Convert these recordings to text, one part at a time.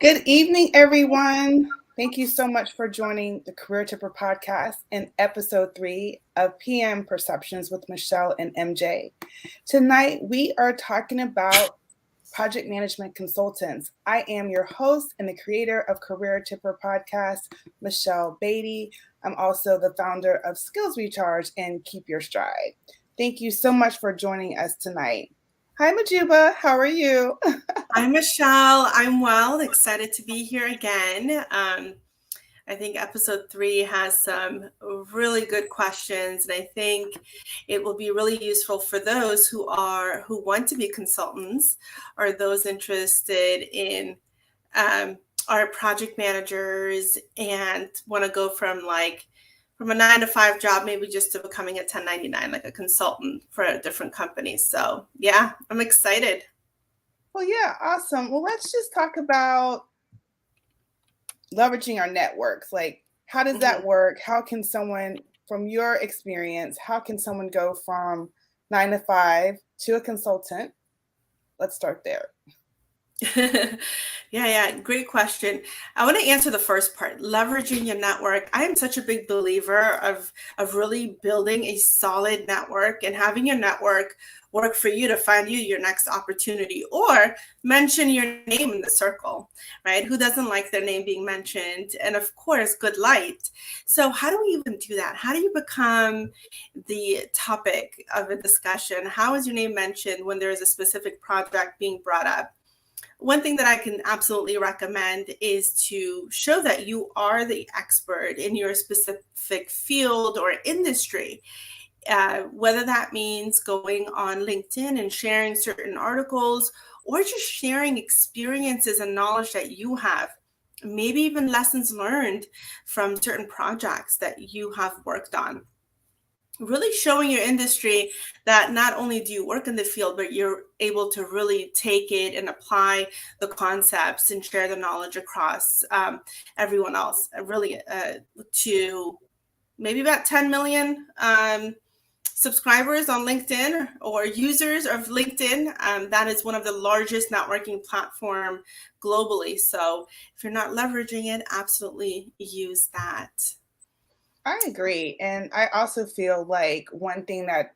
Good evening, everyone. Thank you so much for joining the Career Tipper podcast in episode 3 of PM Perceptions with Michele and MJ. Tonight, we are talking about project management consultants. I am your host and the creator of Career Tipper podcast, Michele Beatty. I'm also the founder of Skills Recharge and Keep Your Stride. Thank you so much for joining us tonight. Hi, Majuba. How are you? Hi, Michele. I'm well, excited to be here again. I think episode 3 has some really good questions, and I think it will be really useful for those who want to be consultants or those interested in our project managers and want to go from a 9-to-5 job, maybe just to becoming a 1099, like a consultant for a different company. So yeah, I'm excited. Well, yeah, awesome. Well, let's just talk about leveraging our networks. Like, how does that work? How can someone, from your experience, how can someone go from 9 to 5 to a consultant? Let's start there. Yeah, great question. I want to answer the first part, leveraging your network. I am such a big believer of really building a solid network and having your network work for you to find you your next opportunity, or mention your name in the circle, right? Who doesn't like their name being mentioned? And of course, good light. So how do we even do that? How do you become the topic of a discussion? How is your name mentioned when there is a specific project being brought up? One thing that I can absolutely recommend is to show that you are the expert in your specific field or industry. Whether that means going on LinkedIn and sharing certain articles, or just sharing experiences and knowledge that you have, maybe even lessons learned from certain projects that you have worked on. Really showing your industry that not only do you work in the field, but you're able to really take it and apply the concepts and share the knowledge across everyone else. Really to maybe about 10 million subscribers on LinkedIn or users of LinkedIn. That is one of the largest networking platform globally. So if you're not leveraging it, absolutely use that. I agree. And I also feel like one thing that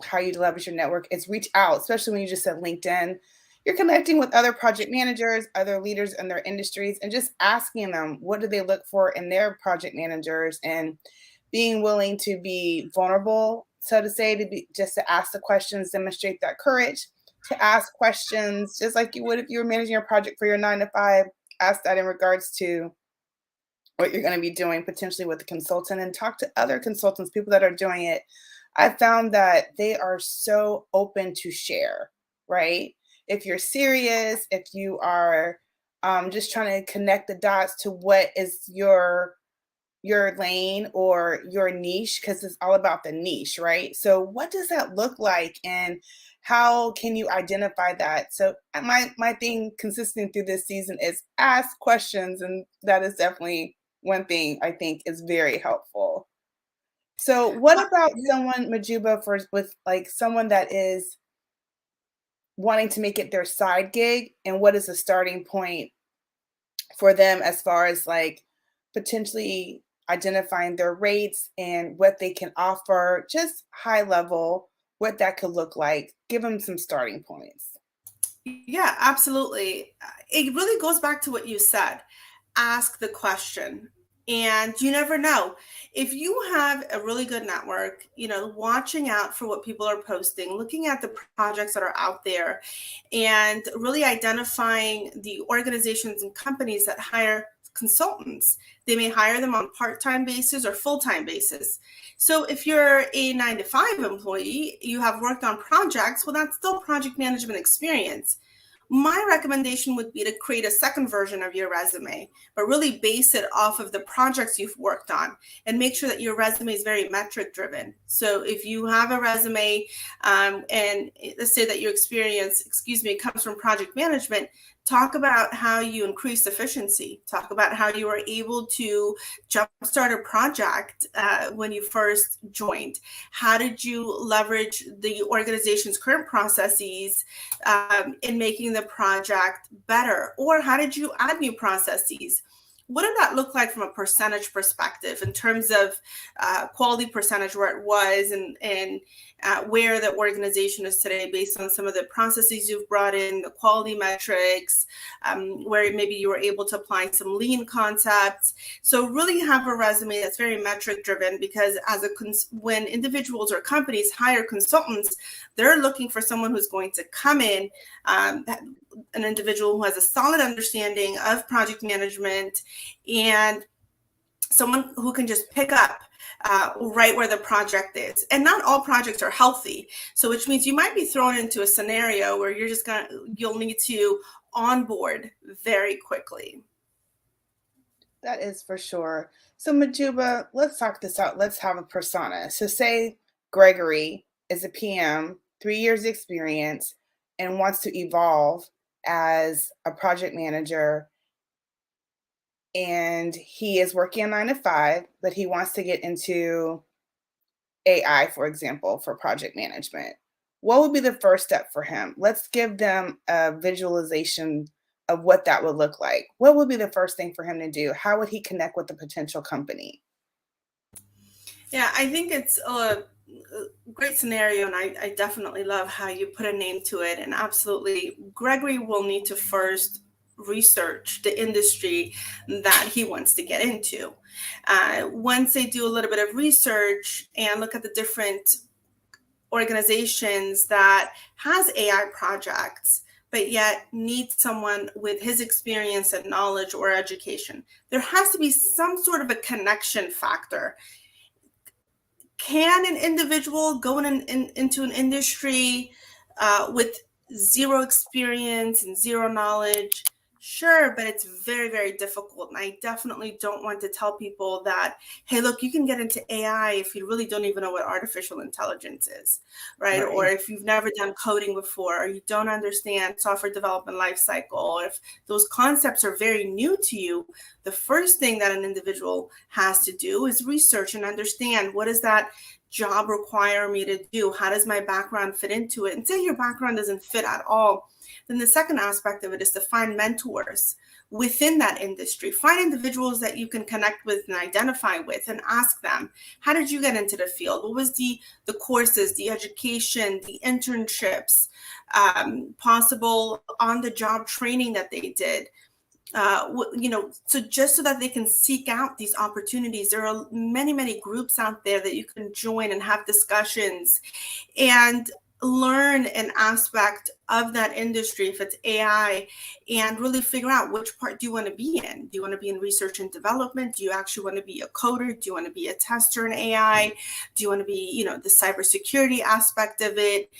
how you leverage your network is reach out, especially when you just said LinkedIn. You're connecting with other project managers, other leaders in their industries, and just asking them what do they look for in their project managers, and being willing to be vulnerable, so to say, just to ask the questions, demonstrate that courage to ask questions, just like you would if you were managing your project for your 9 to 5. Ask that in regards to what you're going to be doing potentially with a consultant, and talk to other consultants, people that are doing it. I found that they are so open to share, right? If you're serious, if you are just trying to connect the dots to what is your lane or your niche, because it's all about the niche, right? So what does that look like, and how can you identify that? So my thing consistent through this season is ask questions, and that is definitely one thing I think is very helpful. So what about someone, Majuba, with like someone that is wanting to make it their side gig, and what is the starting point for them as far as like potentially identifying their rates and what they can offer, just high level, what that could look like? Give them some starting points. Yeah, absolutely. It really goes back to what you said. Ask the question. And you never know. If you have a really good network, watching out for what people are posting, looking at the projects that are out there, and really identifying the organizations and companies that hire consultants. They may hire them on part-time basis or full-time basis. So if you're a 9-to-5 employee, you have worked on projects, well, that's still project management experience. My recommendation would be to create a second version of your resume, but really base it off of the projects you've worked on, and make sure that your resume is very metric driven. So if you have a resume and let's say that your experience, comes from project management, talk about how you increased efficiency. Talk about how you were able to jumpstart a project when you first joined. How did you leverage the organization's current processes in making the project better? Or how did you add new processes? What did that look like from a percentage perspective in terms of quality percentage where it was, and where the organization is today based on some of the processes you've brought in, the quality metrics, where maybe you were able to apply some lean concepts. So really have a resume that's very metric driven, because when individuals or companies hire consultants, they're looking for someone who's going to come in, an individual who has a solid understanding of project management, and someone who can just pick up right where the project is. And not all projects are healthy. So which means you might be thrown into a scenario where you'll need to onboard very quickly. That is for sure. So Majuba, let's talk this out. Let's have a persona. So say Gregory is a PM, 3 years experience, and wants to evolve as a project manager, and he is working a 9 to 5, but he wants to get into AI, for example, for project management. What would be the first step for him? Let's give them a visualization of what that would look like. What would be the first thing for him to do? How would he connect with the potential company? Yeah, I think it's a great scenario, and I definitely love how you put a name to it. And absolutely, Gregory will need to first research the industry that he wants to get into. Once they do a little bit of research and look at the different organizations that has AI projects, but yet need someone with his experience and knowledge or education, there has to be some sort of a connection factor. Can an individual go into an industry with zero experience and zero knowledge? Sure, but it's very, very difficult. And I definitely don't want to tell people that, hey, look, you can get into AI if you really don't even know what artificial intelligence is, right? Or if you've never done coding before, or you don't understand software development lifecycle, or if those concepts are very new to you, the first thing that an individual has to do is research and understand, what does that job require me to do? How does my background fit into it? And say your background doesn't fit at all, then the second aspect of it is to find mentors within that industry. Find individuals that you can connect with and identify with, and ask them, how did you get into the field? What was the courses, the education, the internships, possible on-the-job training that they did? So just so that they can seek out these opportunities. There are many, many groups out there that you can join and have discussions and learn an aspect of that industry, if it's AI, and really figure out which part do you want to be in. Do you want to be in research and development? Do you actually want to be a coder? Do you want to be a tester in AI? Do you want to be, the cybersecurity aspect of it?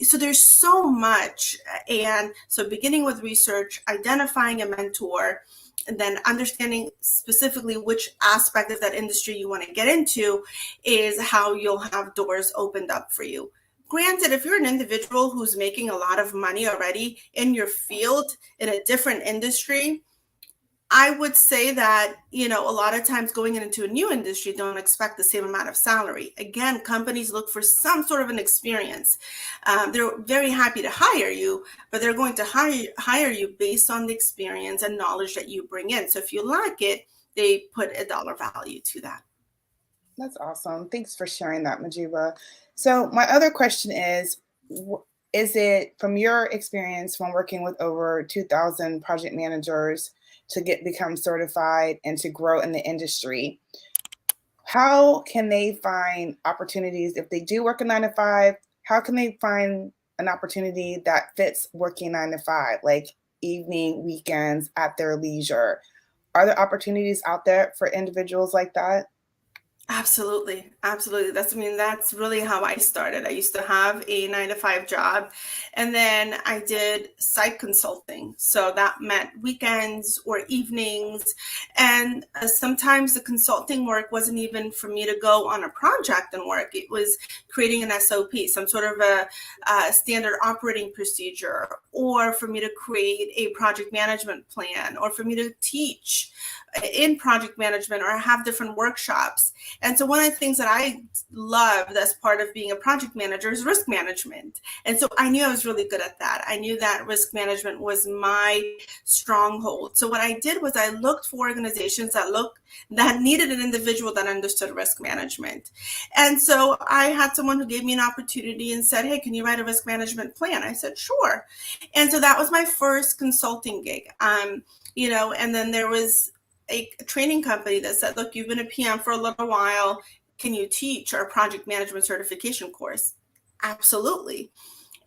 So there's so much. And so beginning with research, identifying a mentor, and then understanding specifically which aspect of that industry you want to get into is how you'll have doors opened up for you. Granted, if you're an individual who's making a lot of money already in your field in a different industry, I would say that, a lot of times going into a new industry, don't expect the same amount of salary. Again, companies look for some sort of an experience. They're very happy to hire you, but they're going to hire you based on the experience and knowledge that you bring in. So if you like it, they put a dollar value to that. That's awesome. Thanks for sharing that, Majuba. So my other question is it from your experience when working with over 2,000 project managers to become certified and to grow in the industry, how can they find opportunities if they do work a 9 to 5? How can they find an opportunity that fits working 9 to 5, like evening, weekends, at their leisure? Are there opportunities out there for individuals like that? Absolutely. Absolutely. That's really how I started. I used to have a 9 to 5 job, and then I did site consulting. So that meant weekends or evenings. And sometimes the consulting work wasn't even for me to go on a project and work. It was creating an SOP, some sort of a standard operating procedure, or for me to create a project management plan, or for me to teach in project management or have different workshops. And so one of the things that I loved as part of being a project manager is risk management. And so I knew I was really good at that. I knew that risk management was my stronghold. So what I did was I looked for organizations that needed an individual that understood risk management. And so I had someone who gave me an opportunity and said, hey, can you write a risk management plan? I said, sure. And so that was my first consulting gig. And then there was a training company that said, look, you've been a PM for a little while. Can you teach our project management certification course? Absolutely.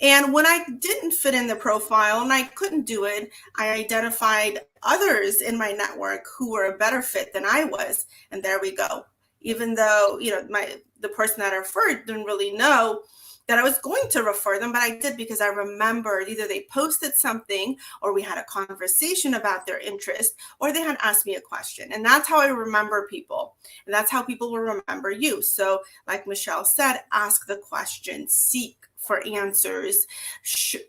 And when I didn't fit in the profile and I couldn't do it, I identified others in my network who were a better fit than I was. And there we go. Even though, the person that I referred didn't really know that I was going to refer them, but I did because I remembered either they posted something or we had a conversation about their interest or they had asked me a question. And that's how I remember people. And that's how people will remember you. So like Michelle said, ask the question, seek for answers,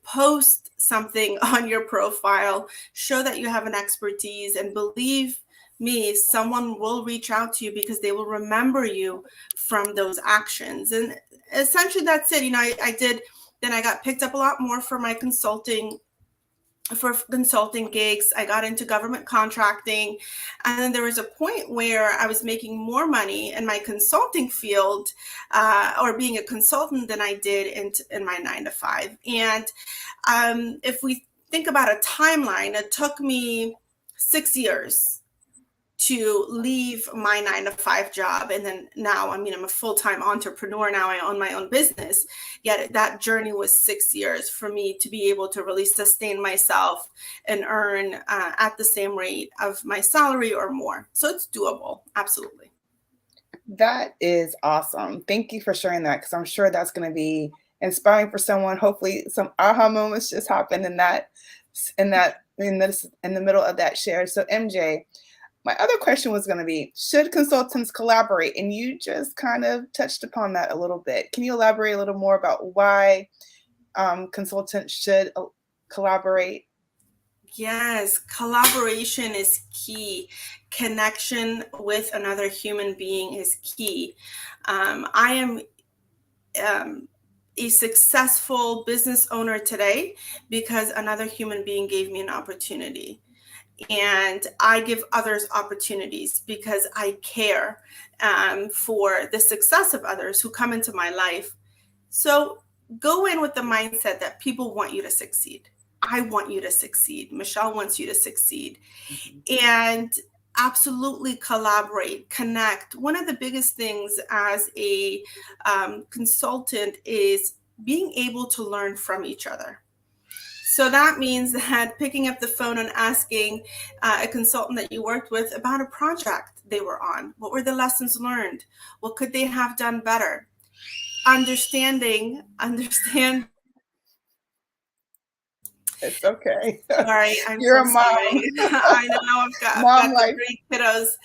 post something on your profile, show that you have an expertise, and believe me, someone will reach out to you because they will remember you from those actions. And essentially that's it. I got picked up a lot more for my consulting gigs. I got into government contracting. And then there was a point where I was making more money in my consulting field or being a consultant than I did in my 9-to-5. And if we think about a timeline, it took me 6 years to leave my 9-to-5 job. And then now, I'm a full-time entrepreneur now. I own my own business. Yet that journey was 6 years for me to be able to really sustain myself and earn at the same rate of my salary or more. So it's doable. Absolutely. That is awesome. Thank you for sharing that, because I'm sure that's going to be inspiring for someone. Hopefully some aha moments just happen in the middle of that share. So MJ, my other question was going to be, should consultants collaborate? And you just kind of touched upon that a little bit. Can you elaborate a little more about why consultants should collaborate? Yes, collaboration is key. Connection with another human being is key. I am a successful business owner today because another human being gave me an opportunity. And I give others opportunities because I care for the success of others who come into my life. So go in with the mindset that people want you to succeed. I want you to succeed. Michelle wants you to succeed. Mm-hmm. And absolutely collaborate, connect. One of the biggest things as a consultant is being able to learn from each other. So that means that picking up the phone and asking a consultant that you worked with about a project they were on. What were the lessons learned? What could they have done better? Understand. It's okay. Sorry, I'm You're so a mom. sorry. I know I've got the 3 kiddos.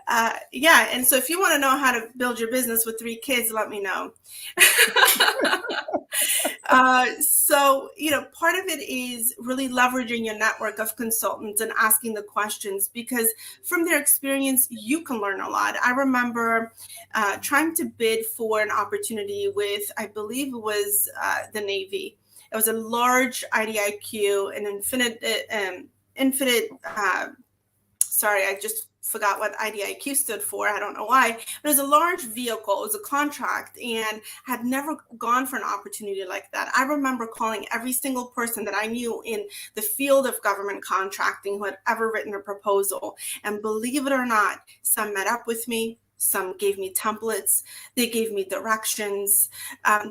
And so if you want to know how to build your business with 3 kids, let me know. Part of it is really leveraging your network of consultants and asking the questions, because from their experience, you can learn a lot. I remember trying to bid for an opportunity with, I believe it was the Navy. It was a large IDIQ, an sorry, I just forgot what IDIQ stood for. I don't know why, but it was a large vehicle. It was a contract and had never gone for an opportunity like that. I remember calling every single person that I knew in the field of government contracting who had ever written a proposal. And believe it or not, some met up with me. Some gave me templates. They gave me directions.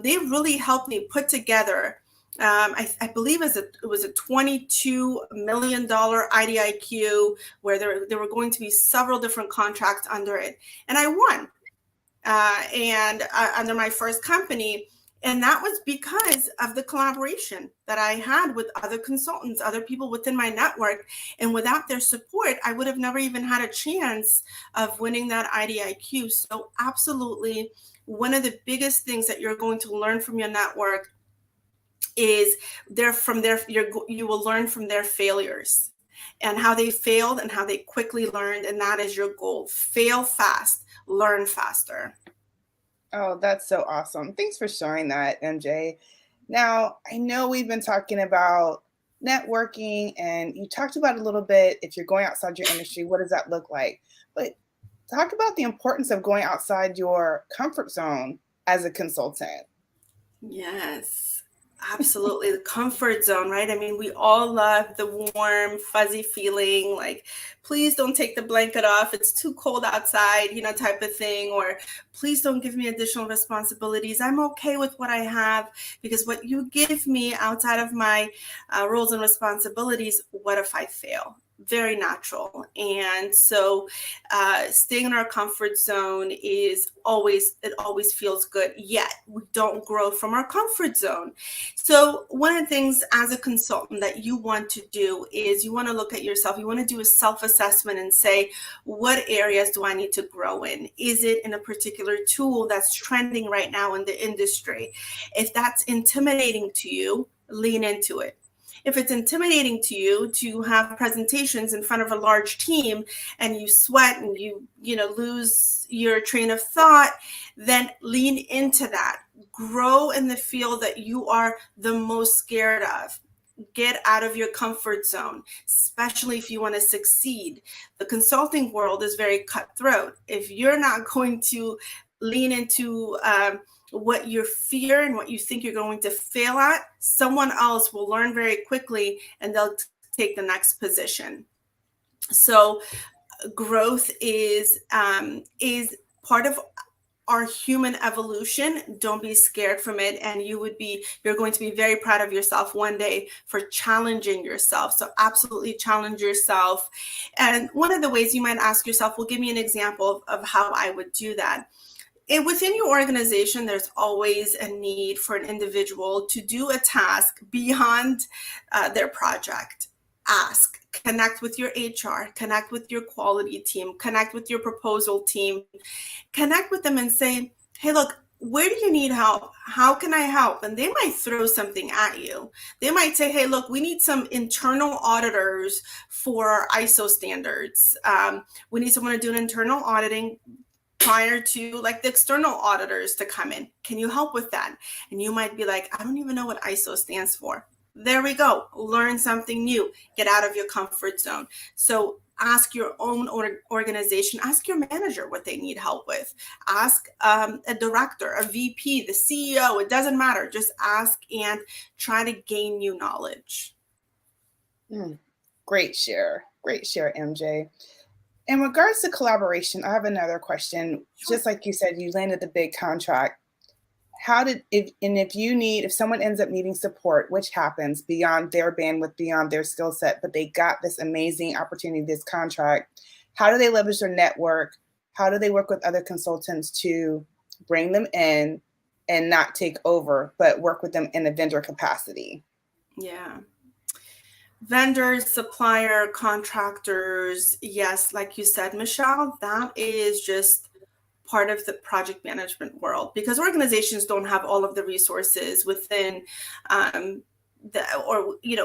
They really helped me put together I believe it was a $22 million IDIQ where there were going to be several different contracts under it. And I won under my first company. And that was because of the collaboration that I had with other consultants, other people within my network. And without their support, I would have never even had a chance of winning that IDIQ. So absolutely, one of the biggest things that you're going to learn from your network is you will learn from their failures. and how they failed and how they quickly learned. And that is your goal. Fail fast, learn faster. Oh, that's so awesome. Thanks for sharing that, MJ. Now, I know we've been talking about networking and you talked about a little bit if you're going outside your industry, what does that look like? But talk about the importance of going outside your comfort zone as a consultant. Yes, absolutely. The comfort zone, right? I mean, we all love the warm, fuzzy feeling, like, please don't take the blanket off. It's too cold outside, type of thing. Or please don't give me additional responsibilities. I'm okay with what I have, because what you give me outside of my roles and responsibilities, what if I fail? Very natural. And so staying in our comfort zone it always feels good, yet we don't grow from our comfort zone. So one of the things as a consultant that you want to do is you want to look at yourself. You want to do a self-assessment and say, what areas do I need to grow in? Is it in a particular tool that's trending right now in the industry? If that's intimidating to you, lean into it. If it's intimidating to you to have presentations in front of a large team and you sweat and you lose your train of thought, then lean into that. Grow in the field that you are the most scared of. Get out of your comfort zone, especially if you want to succeed. The consulting world is very cutthroat. If you're not going to lean into what you fear and what you think you're going to fail at, someone else will learn very quickly and they'll take the next position. So growth is part of our human evolution. Don't be scared from it, and you're going to be very proud of yourself one day for challenging yourself. So absolutely challenge yourself. And one of the ways you might ask yourself, well, give me an example of how I would do that. And within your organization, there's always a need for an individual to do a task beyond their project. Ask, connect with your HR, connect with your quality team, connect with your proposal team, connect with them and say, hey, look, where do you need help? How can I help? And they might throw something at you. They might say, hey, look, we need some internal auditors for our ISO standards. We need someone to do an internal auditing prior to the external auditors to come in. Can you help with that? And you might be like, I don't even know what ISO stands for. There we go. Learn something new. Get out of your comfort zone. So ask your own organization, ask your manager what they need help with. Ask a director, a VP, the CEO, it doesn't matter. Just ask and try to gain new knowledge. Great share, MJ. In regards to collaboration, I have another question. Sure. Just like you said, you landed the big contract. If someone ends up needing support, which happens beyond their bandwidth, beyond their skill set, but they got this amazing opportunity, this contract, how do they leverage their network? How do they work with other consultants to bring them in and not take over, but work with them in a vendor capacity? Yeah. Vendors, supplier, contractors. Yes, like you said, Michelle, that is just part of the project management world, because organizations don't have all of the resources within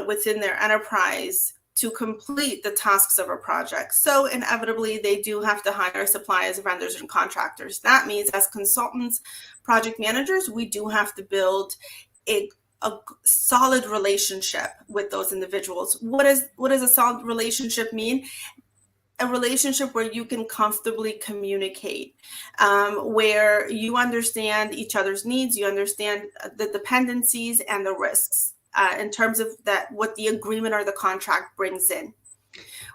within their enterprise to complete the tasks of a project. So inevitably, they do have to hire suppliers, vendors, and contractors. That means as consultants, project managers, we do have to build a solid relationship with those individuals. What does a solid relationship mean? A relationship where you can comfortably communicate, where you understand each other's needs, you understand the dependencies and the risks in terms of what the agreement or the contract brings in.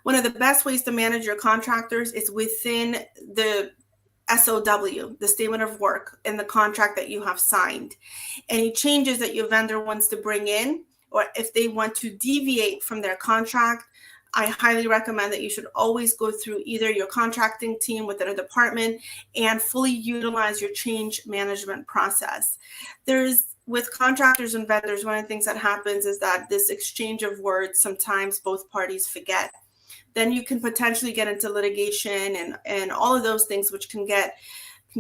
One of the best ways to manage your contractors is within the SOW, the statement of work, in the contract that you have signed. Any changes that your vendor wants to bring in, or if they want to deviate from their contract, I highly recommend that you should always go through either your contracting team within a department and fully utilize your change management process. With contractors and vendors, one of the things that happens is that this exchange of words, sometimes both parties forget. Then you can potentially get into litigation and all of those things, which can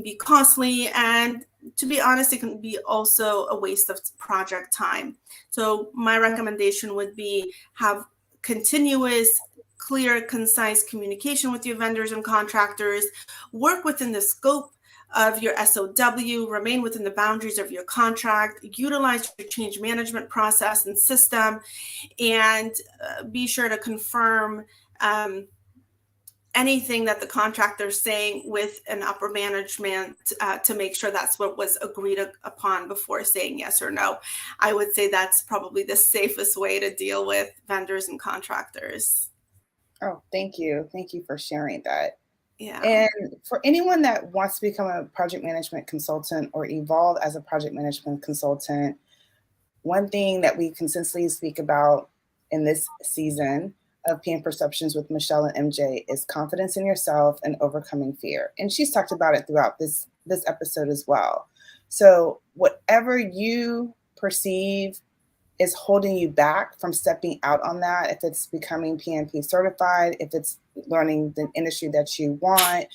be costly. And to be honest, it can be also a waste of project time. So my recommendation would be have continuous clear, concise communication with your vendors and contractors, work within the scope of your SOW, remain within the boundaries of your contract, utilize your change management process and system, and be sure to confirm anything that the contractor is saying with an upper management to make sure that's what was agreed upon before saying yes or no. I would say that's probably the safest way to deal with vendors and contractors. Oh, thank you. Thank you for sharing that. Yeah. And for anyone that wants to become a project management consultant or evolve as a project management consultant, one thing that we consistently speak about in this season of PM Perceptions with Michele and MJ is confidence in yourself and overcoming fear. And she's talked about it throughout this episode as well. So whatever you perceive is holding you back from stepping out on that, if it's becoming PMP certified, if it's learning the industry that you want,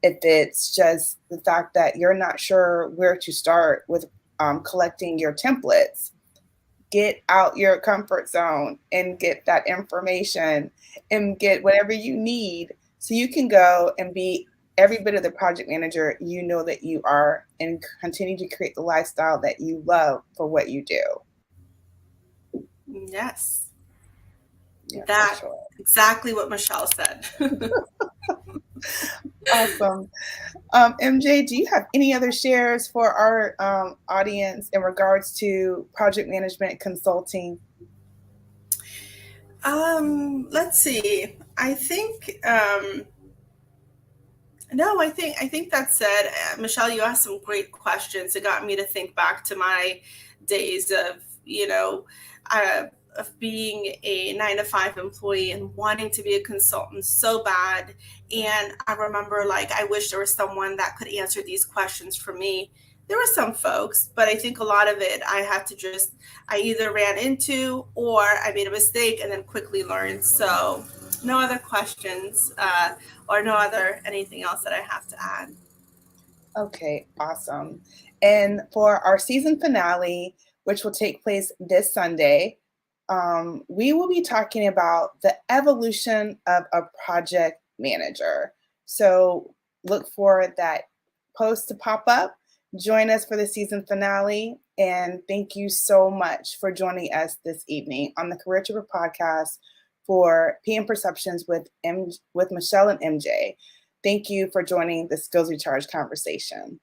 if it's just the fact that you're not sure where to start with collecting your templates, get out your comfort zone and get that information and get whatever you need so you can go and be every bit of the project manager you know that you are and continue to create the lifestyle that you love for what you do. Yes. Yeah, That's sure. exactly what Michele said. Awesome. MJ, do you have any other shares for our audience in regards to project management consulting? Let's see. I think no, I think that's it. Michele, you asked some great questions. It got me to think back to my days of, of being a 9-to-5 employee and wanting to be a consultant so bad. And I remember, like, I wish there was someone that could answer these questions for me. There were some folks, but I think a lot of it I either ran into or I made a mistake and then quickly learned. So no other questions or no other anything else that I have to add. Okay, awesome. And for our season finale, which will take place this Sunday, we will be talking about the evolution of a project manager. So look for that post to pop up. Join us for the season finale. And thank you so much for joining us this evening on the Career Trooper podcast for PM Perceptions with Michele and MJ. Thank you for joining the Skills Recharge conversation.